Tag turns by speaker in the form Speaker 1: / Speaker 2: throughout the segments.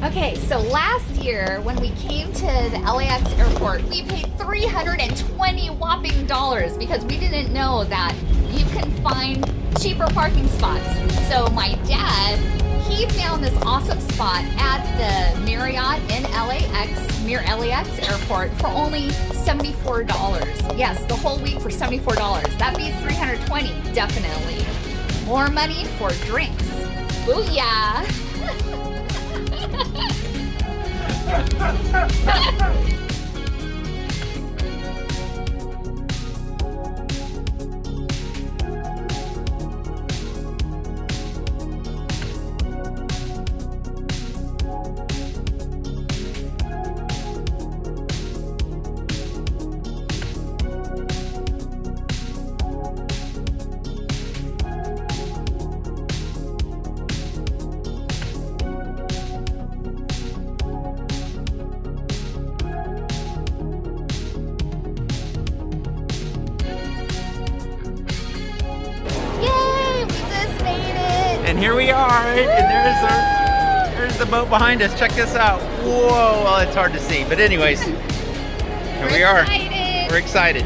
Speaker 1: Okay, so last year when we came to the LAX airport, we paid $320 whopping dollars because we didn't know that you can find cheaper parking spots. So my dad, he found this awesome spot at the Marriott in LAX airport for only $74. Yes, the whole week for $74. That beats $320, definitely. More money for drinks. Booyah!
Speaker 2: And here we are, and there's the boat behind us. Check this out. Whoa, well, it's hard to see, but anyways, here we are. We're excited.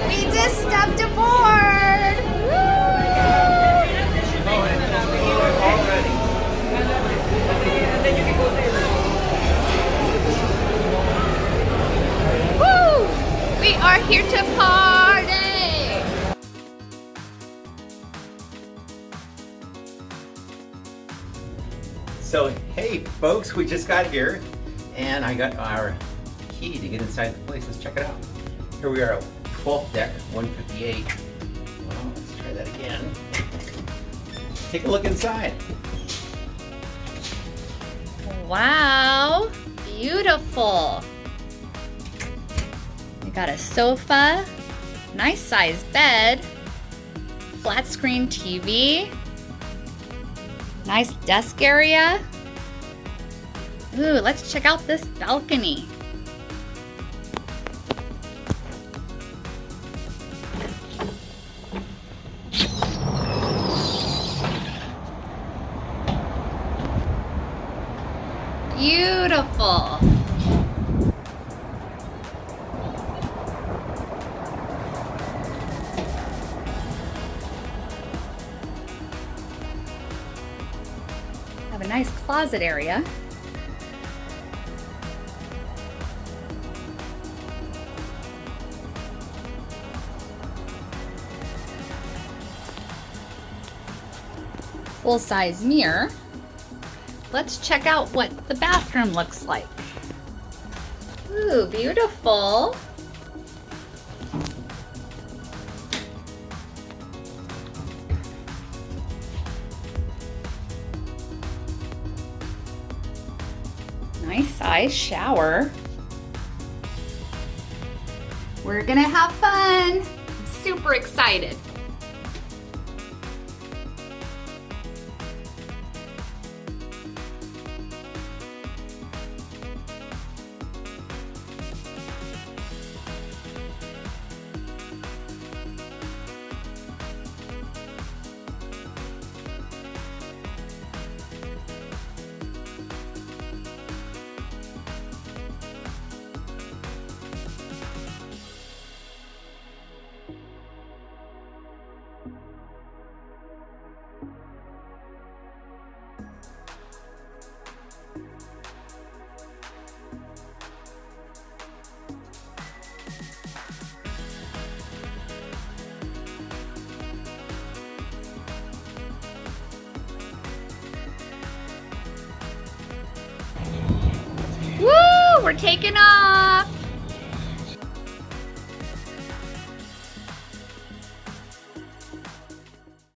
Speaker 1: We just stepped aboard. Woo! We are here to party.
Speaker 2: So, hey folks, we just got here and I got our key to get inside the place. Let's check it out. Here we are at 12th deck, 158. Well, let's try that again. Take a look inside.
Speaker 1: Wow, beautiful. We got a sofa, nice size bed, flat screen TV, nice desk area. Ooh, let's check out this balcony. Beautiful. Have a nice closet area. Full-size mirror. Let's check out what the bathroom looks like. Ooh, beautiful. Nice size shower. We're gonna have fun. I'm super excited. Woo! We're taking off!